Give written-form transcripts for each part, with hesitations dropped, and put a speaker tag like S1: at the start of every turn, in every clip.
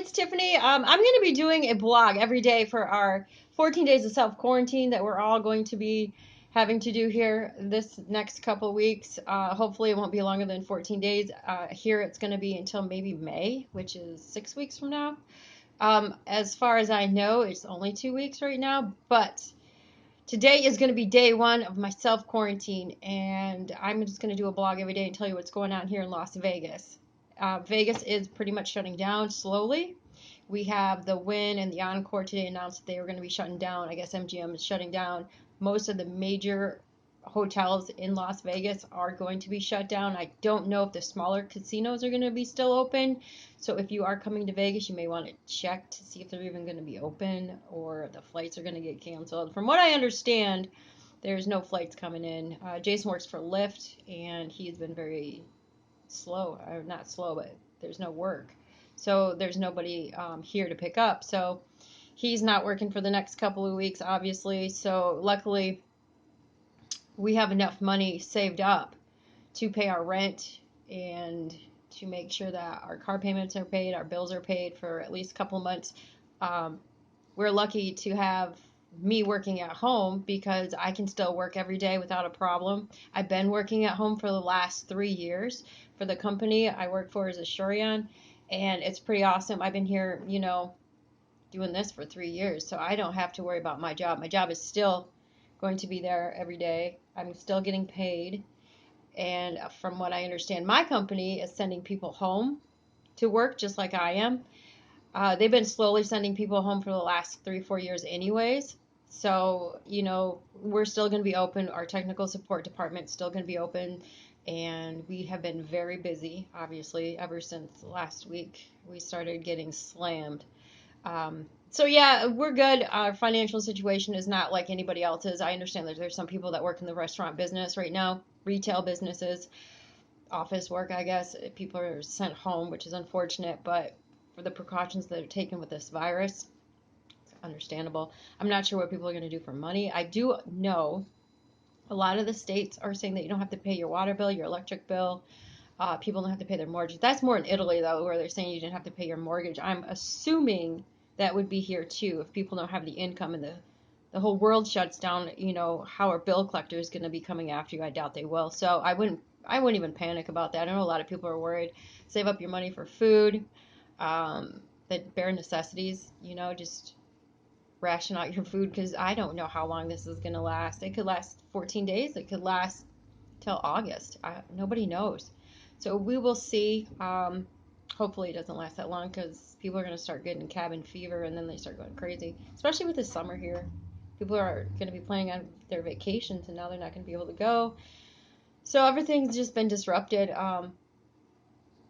S1: it's Tiffany. I'm going to be doing a blog every day for our 14 days of self quarantine that we're all going to be having to do here this next couple weeks. Hopefully, it won't be longer than 14 days. Here, it's going to be until maybe May, which is 6 weeks from now. As far as I know, it's only 2 weeks right now, but today is going to be day one of my self quarantine, and I'm just going to do a blog every day and tell you what's going on here in Las Vegas. Vegas is pretty much shutting down slowly. We have the Wynn and the Encore today announced that they were going to be shutting down. I guess MGM is shutting down. Most of the major hotels in Las Vegas are going to be shut down. I don't know if the smaller casinos are going to be still open. So if you are coming to Vegas, you may want to check to see if they're even going to be open or the flights are going to get canceled. From what I understand, there's no flights coming in. Jason works for Lyft, and he's been very slow, or not slow, but there's no work. So there's nobody here to pick up. So he's not working for the next couple of weeks, obviously. So luckily, we have enough money saved up to pay our rent and to make sure that our car payments are paid, our bills are paid for at least a couple months. We're lucky to have me working at home because I can still work every day without a problem. I've been working at home for the last 3 years for the company I work for as a Shurian, and it's pretty awesome. I've been here, doing this for 3 years, so I don't have to worry about my job. My job is still going to be there every day. I'm still getting paid, and from what I understand, my company is sending people home to work just like I am. They've been slowly sending people home for the last 3, 4 years anyways. So, we're still going to be open. Our technical support department's still going to be open. And we have been very busy, obviously, ever since last week. We started getting slammed. So, yeah, we're good. Our financial situation is not like anybody else's. I understand that there's some people that work in the restaurant business right now, retail businesses, office work, I guess. People are sent home, which is unfortunate, but for the precautions that are taken with this virus, it's understandable. I'm not sure what people are going to do for money. I do know a lot of the states are saying that you don't have to pay your water bill, your electric bill. People don't have to pay their mortgage. That's more in Italy, though, where they're saying you didn't have to pay your mortgage. I'm assuming that would be here, too, if people don't have the income and the whole world shuts down. How our bill collector is going to be coming after you. I doubt they will. So I wouldn't even panic about that. I know a lot of people are worried. Save up your money for food. The bare necessities, just ration out your food, because I don't know how long this is going to last. It could last 14 days. It could last till August. Nobody knows. So we will see. Hopefully it doesn't last that long, because people are going to start getting cabin fever and then they start going crazy, especially with the summer here. People are going to be planning on their vacations and now they're not going to be able to go. So everything's just been disrupted.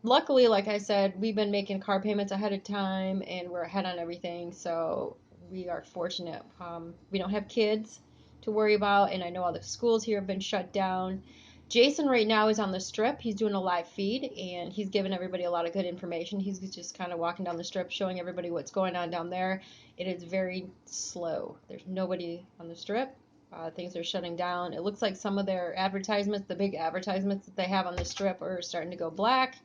S1: Luckily, like I said, we've been making car payments ahead of time and we're ahead on everything, so we are fortunate. We don't have kids to worry about, and I know all the schools here have been shut down. Jason right now is on the strip. He's doing a live feed and he's giving everybody a lot of good information. He's just kind of walking down the strip showing everybody what's going on down there. It is very slow. There's nobody on the strip. Things are shutting down. It looks like some of their advertisements, the big advertisements that they have on the strip, are starting to go black,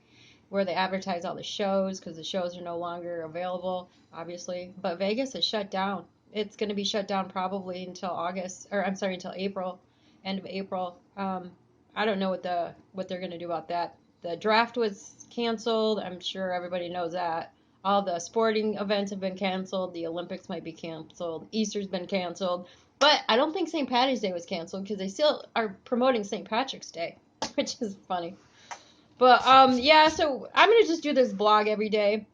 S1: where they advertise all the shows, because the shows are no longer available, obviously. But Vegas is shut down. It's going to be shut down probably until until April, end of April. I don't know what they're going to do about that. The draft was canceled. I'm sure everybody knows that. All the sporting events have been canceled. The Olympics might be canceled. Easter's been canceled. But I don't think St. Patty's Day was canceled, because they still are promoting St. Patrick's Day, which is funny. But yeah, so I'm gonna just do this blog every day.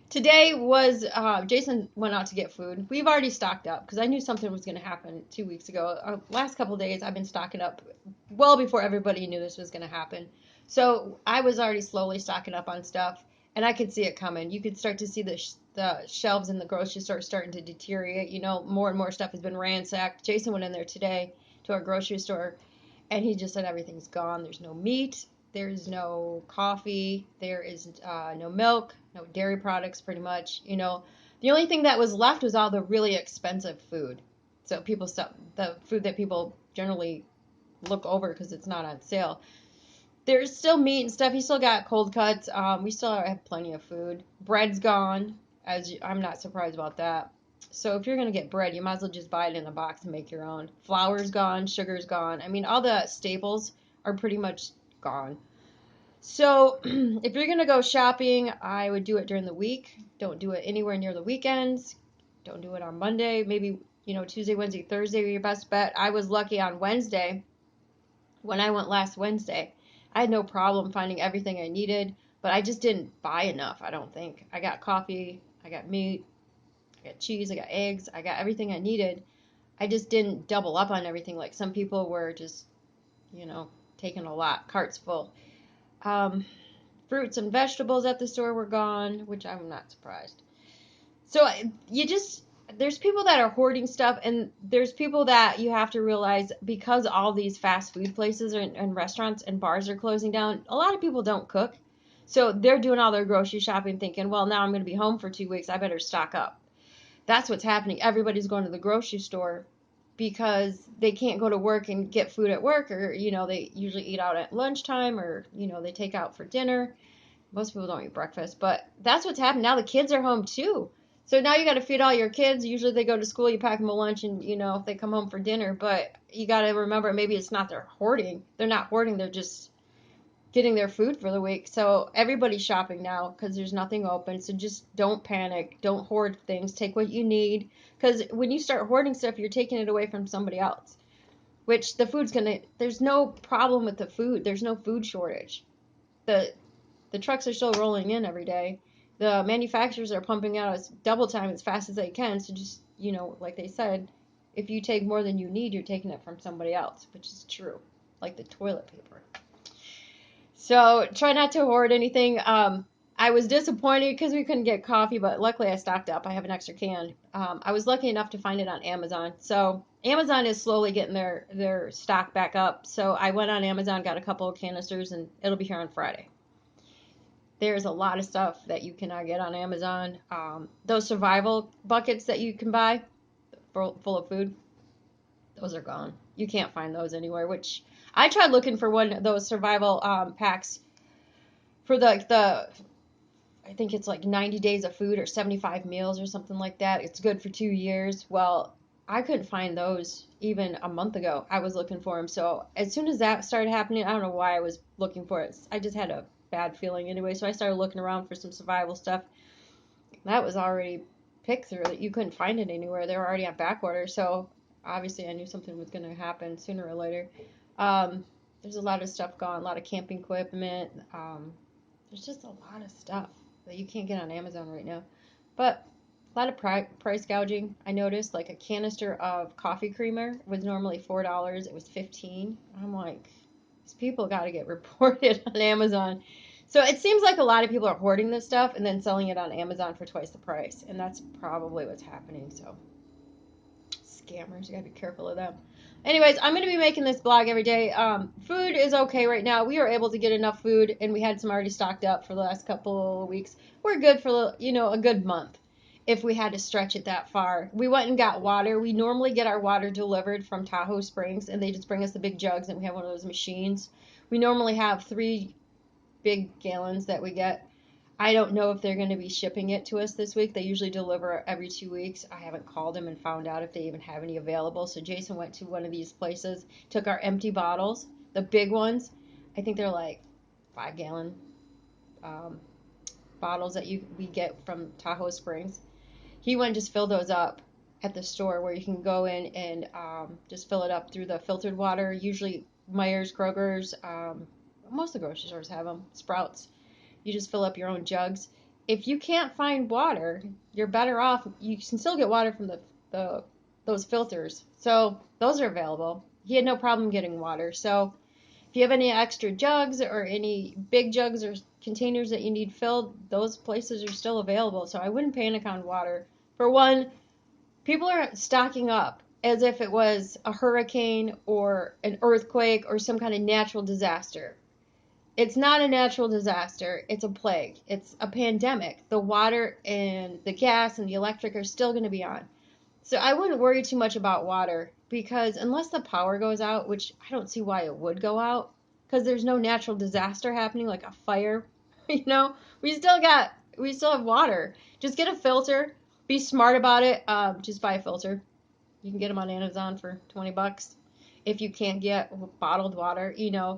S1: Today was Jason went out to get food. We've already stocked up because I knew something was gonna happen 2 weeks ago. Last couple of days I've been stocking up well before everybody knew this was gonna happen. So I was already slowly stocking up on stuff, and I could see it coming. You could start to see the shelves in the grocery store starting to deteriorate. More and more stuff has been ransacked. Jason went in there today to our grocery store, and he just said everything's gone. There's no meat. There's no coffee. There is no milk, no dairy products, pretty much. The only thing that was left was all the really expensive food. So the food that people generally look over because it's not on sale. There's still meat and stuff. You still got cold cuts. We still have plenty of food. Bread's gone. I'm not surprised about that. So if you're gonna get bread, you might as well just buy it in a box and make your own. Flour's gone. Sugar's gone. I mean, all the staples are pretty much gone. So if you're gonna go shopping, I would do it during the week. Don't do it anywhere near the weekends. Don't do it on Monday. Maybe, Tuesday, Wednesday, Thursday are your best bet. I was lucky on Wednesday when I went last Wednesday. I had no problem finding everything I needed, but I just didn't buy enough, I don't think. I got coffee, I got meat, I got cheese, I got eggs, I got everything I needed. I just didn't double up on everything like some people were just, taking a lot, carts full. Um, Fruits and vegetables at the store were gone, which I'm not surprised. So there's people that are hoarding stuff, and there's people that you have to realize because all these fast food places and restaurants and bars are closing down, a lot of people don't cook. So they're doing all their grocery shopping thinking, well, now I'm going to be home for 2 weeks. I better stock up. That's what's happening. Everybody's going to the grocery store because they can't go to work and get food at work, or, they usually eat out at lunchtime, or, they take out for dinner. Most people don't eat breakfast, but that's what's happened. Now the kids are home too. So now you got to feed all your kids. Usually they go to school, you pack them a lunch, and if they come home for dinner. But you got to remember, maybe it's not their hoarding. They're not hoarding. They're just getting their food for the week. So everybody's shopping now because there's nothing open. So just don't panic. Don't hoard things. Take what you need. Because when you start hoarding stuff, you're taking it away from somebody else. Which the food's gonna. There's no problem with the food. There's no food shortage. The trucks are still rolling in every day. The manufacturers are pumping out double time as fast as they can. So just, like they said, if you take more than you need, you're taking it from somebody else, which is true, like the toilet paper. So try not to hoard anything. I was disappointed because we couldn't get coffee, but luckily I stocked up. I have an extra can. I was lucky enough to find it on Amazon. So Amazon is slowly getting their stock back up. So I went on Amazon, got a couple of canisters, and it'll be here on Friday. There's a lot of stuff that you cannot get on Amazon. Those survival buckets that you can buy full of food, those are gone. You can't find those anywhere, which I tried looking for one of those survival packs for the I think it's like 90 days of food or 75 meals or something like that. It's good for 2 years. Well, I couldn't find those even a month ago. I was looking for them. So as soon as that started happening, I don't know why I was looking for it. I just had a bad feeling anyway. So I started looking around for some survival stuff. That was already picked through. You couldn't find it anywhere. They were already on back order. So obviously I knew something was going to happen sooner or later. There's a lot of stuff gone, a lot of camping equipment. There's just a lot of stuff that you can't get on Amazon right now. But a lot of price gouging. I noticed like a canister of coffee creamer was normally $4. It was $15. I'm like, these people got to get reported on Amazon. So it seems like a lot of people are hoarding this stuff and then selling it on Amazon for twice the price. And that's probably what's happening. So scammers, you got to be careful of them. Anyways, I'm going to be making this blog every day. Food is okay right now. We are able to get enough food, and we had some already stocked up for the last couple of weeks. We're good for, a good month if we had to stretch it that far. We went and got water. We normally get our water delivered from Tahoe Springs, and they just bring us the big jugs, and we have one of those machines. We normally have 3 big gallons that we get. I don't know if they're going to be shipping it to us this week. They usually deliver every 2 weeks. I haven't called them and found out if they even have any available. So Jason went to one of these places, took our empty bottles, the big ones. I think they're like 5-gallon bottles that we get from Tahoe Springs. He went and just filled those up at the store where you can go in and just fill it up through the filtered water. Usually Meijer's, Kroger's, most of the grocery stores have them, Sprouts. You just fill up your own jugs. If you can't find water, you're better off. You can still get water from those filters. So those are available. He had no problem getting water. So if you have any extra jugs or any big jugs or containers that you need filled, those places are still available. So I wouldn't panic on water. For one, people are stocking up as if it was a hurricane or an earthquake or some kind of natural disaster. It's not a natural disaster. It's a plague. It's a pandemic. The water and the gas and the electric are still going to be on. So I wouldn't worry too much about water because unless the power goes out, which I don't see why it would go out, because there's no natural disaster happening like a fire. You know, we still have water. Just get a filter. Be smart about it. Just buy a filter. You can get them on Amazon for $20. If you can't get bottled water,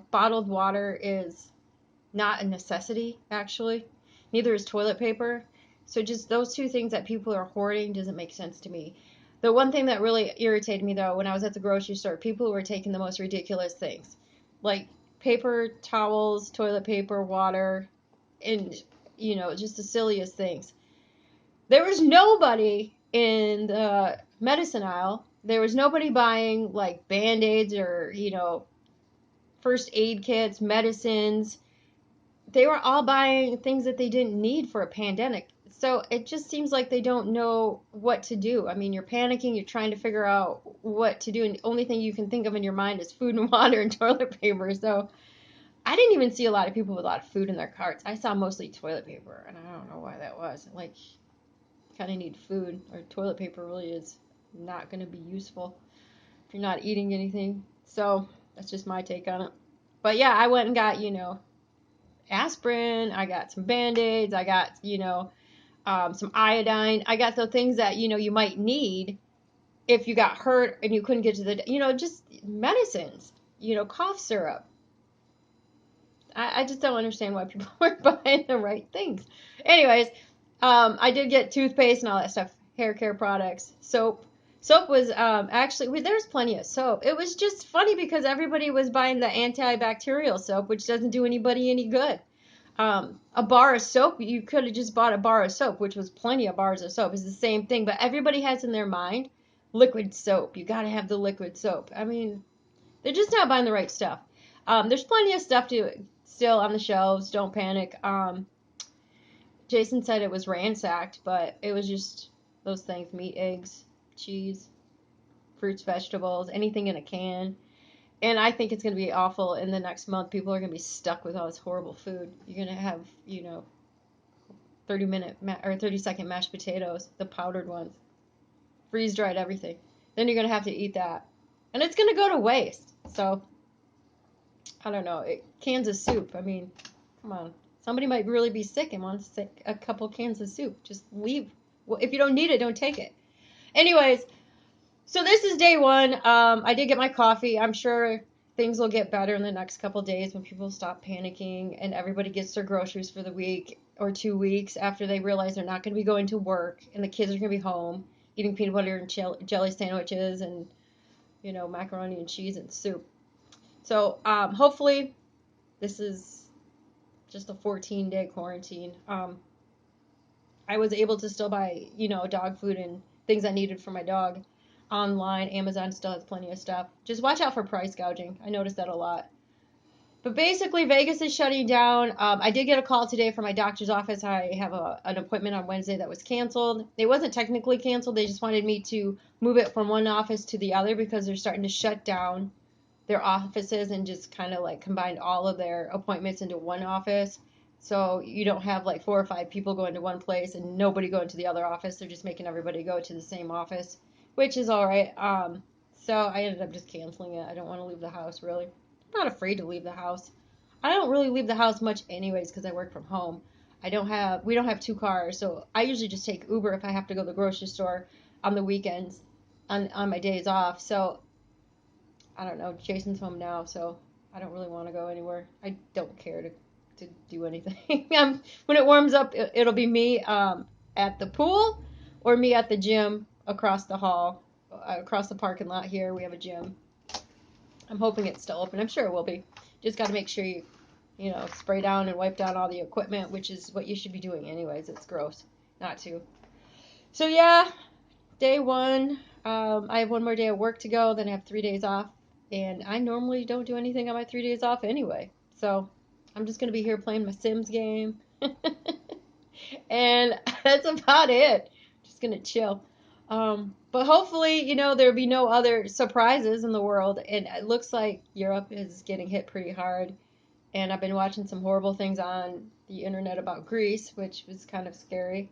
S1: bottled water is not a necessity, actually. Neither is toilet paper. So just those two things that people are hoarding doesn't make sense to me. The one thing that really irritated me, though, when I was at the grocery store, people were taking the most ridiculous things. Like paper towels, toilet paper, water, and, just the silliest things. There was nobody in the medicine aisle. There was nobody buying, like, Band-Aids or, first aid kits, medicines. They were all buying things that they didn't need for a pandemic. So it just seems like they don't know what to do. I mean, you're panicking, you're trying to figure out what to do, and the only thing you can think of in your mind is food and water and toilet paper. So I didn't even see a lot of people with a lot of food in their carts. I saw mostly toilet paper, and I don't know why that was. Like, kind of need food, or toilet paper really is not going to be useful if you're not eating anything. So that's just my take on it. But yeah, I went and got, aspirin, I got some Band-Aids, I got, some iodine. I got the things that, you might need if you got hurt and you couldn't get to just medicines, cough syrup. I just don't understand why people weren't buying the right things. Anyways, I did get toothpaste and all that stuff, hair care products, soap. Soap was actually, there's plenty of soap. It was just funny because everybody was buying the antibacterial soap, which doesn't do anybody any good. A bar of soap, you could have just bought a bar of soap, which was plenty of bars of soap. It's the same thing, but everybody has in their mind liquid soap. You got to have the liquid soap. I mean, they're just not buying the right stuff. There's plenty of stuff still on the shelves. Don't panic. Jason said it was ransacked, but it was just those things: meat, eggs, cheese, fruits, vegetables, anything in a can. And I think it's going to be awful in the next month. People are going to be stuck with all this horrible food. You're going to have, 30-minute or 30-second mashed potatoes, the powdered ones, freeze-dried everything. Then you're going to have to eat that. And it's going to go to waste. So, I don't know. Cans of soup. I mean, come on. Somebody might really be sick and wants a couple cans of soup. Just leave. Well, if you don't need it, don't take it. Anyways, so this is day one. I did get my coffee. I'm sure things will get better in the next couple days when people stop panicking and everybody gets their groceries for the week or 2 weeks after they realize they're not going to be going to work and the kids are going to be home eating peanut butter and jelly sandwiches and, macaroni and cheese and soup. So hopefully this is just a 14-day quarantine. I was able to still buy, dog food and things I needed for my dog online. Amazon still has plenty of stuff. Just watch out for price gouging. I noticed that a lot. But basically, Vegas is shutting down. I did get a call today from my doctor's office. I have an appointment on Wednesday that was canceled. It wasn't technically canceled. They just wanted me to move it from one office to the other because they're starting to shut down their offices and just kind of like combined all of their appointments into one office. So you don't have like 4 or 5 people going to one place and nobody going to the other office. They're just making everybody go to the same office, which is all right. So I ended up just canceling it. I don't want to leave the house, really. I'm not afraid to leave the house. I don't really leave the house much anyways because I work from home. We don't have 2 cars, so I usually just take Uber if I have to go to the grocery store on the weekends on my days off. So I don't know. Jason's home now, so I don't really want to go anywhere. I don't care to do anything. When it warms up, it'll be me at the pool or me at the gym across the hall, across the parking lot here. We have a gym. I'm hoping it's still open. I'm sure it will be. Just got to make sure you spray down and wipe down all the equipment, which is what you should be doing anyways. It's gross not to. So yeah, day one. I have one more day of work to go. Then I have 3 days off. And I normally don't do anything on my 3 days off anyway. So I'm just going to be here playing my Sims game. And that's about it. Just going to chill. But hopefully, there'll be no other surprises in the world. And it looks like Europe is getting hit pretty hard. And I've been watching some horrible things on the internet about Greece, which was kind of scary.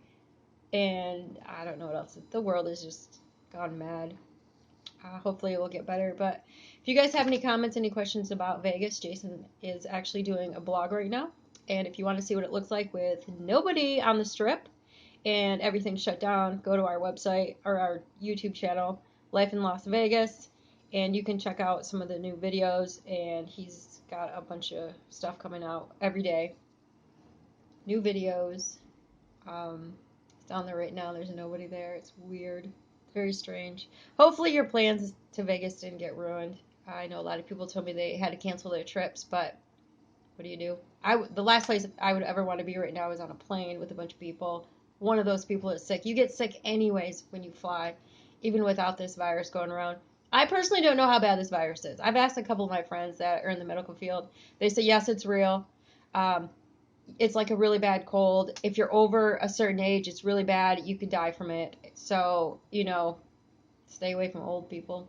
S1: And I don't know what else. The world is just gone mad. Hopefully it will get better. But if you guys have any comments, any questions about Vegas, Jason is actually doing a blog right now. And if you want to see what it looks like with nobody on the strip and everything shut down, go to our website or our YouTube channel, Life in Las Vegas, and you can check out some of the new videos. And he's got a bunch of stuff coming out every day. New videos. It's down there right now. There's nobody there. It's weird. It's very strange. Hopefully your plans to Vegas didn't get ruined. I know a lot of people told me they had to cancel their trips, but what do you do? The last place I would ever want to be right now is on a plane with a bunch of people. One of those people is sick. You get sick anyways when you fly, even without this virus going around. I personally don't know how bad this virus is. I've asked a couple of my friends that are in the medical field. They say, yes, it's real. It's like a really bad cold. If you're over a certain age, it's really bad. You could die from it. So, stay away from old people.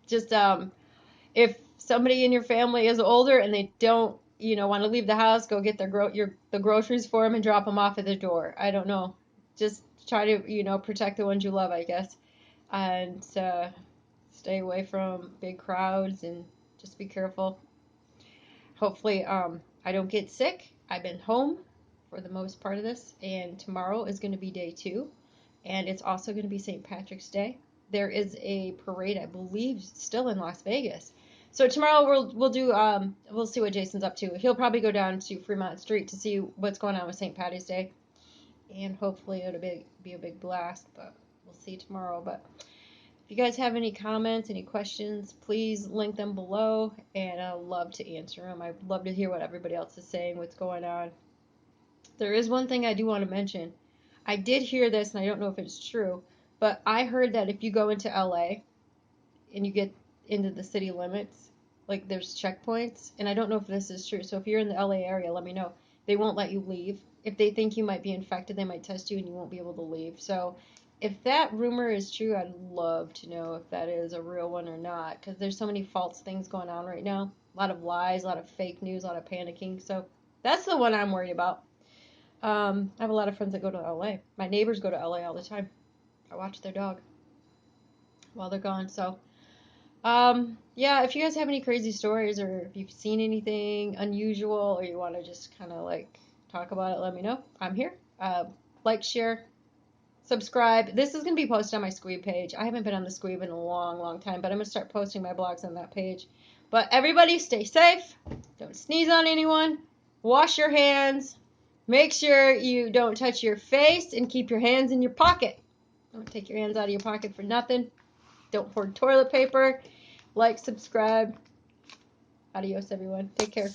S1: Just if somebody in your family is older and they don't, want to leave the house, go get the groceries for them and drop them off at the door. I don't know. Just try to, protect the ones you love, I guess. And stay away from big crowds and just be careful. Hopefully, I don't get sick. I've been home for the most part of this, and tomorrow is going to be day 2, and it's also going to be St. Patrick's Day. There is a parade, I believe, still in Las Vegas. So tomorrow we'll see what Jason's up to. He'll probably go down to Fremont Street to see what's going on with St. Patty's Day, and hopefully it'll be a big blast. But we'll see tomorrow. But if you guys have any comments, any questions, please link them below, and I'll love to answer them. I'd love to hear what everybody else is saying, what's going on. There is one thing I do want to mention. I did hear this, and I don't know if it's true, but I heard that if you go into LA and you get into the city limits, like there's checkpoints, and I don't know if this is true. So if you're in the LA area, let me know. They won't let you leave. If they think you might be infected, they might test you and you won't be able to leave. So if that rumor is true, I'd love to know if that is a real one or not, because there's so many false things going on right now. A lot of lies, a lot of fake news, a lot of panicking. So that's the one I'm worried about. I have a lot of friends that go to LA. My neighbors go to LA all the time. I watch their dog while they're gone. So, yeah, if you guys have any crazy stories or if you've seen anything unusual or you want to just kind of like talk about it, let me know. I'm here. Like, share, subscribe. This is going to be posted on my Squeeb page. I haven't been on the Squeeb in a long, long time, but I'm going to start posting my blogs on that page. But everybody stay safe. Don't sneeze on anyone. Wash your hands. Make sure you don't touch your face and keep your hands in your pocket. Don't take your hands out of your pocket for nothing. Don't hoard toilet paper. Like, subscribe. Adios, everyone. Take care.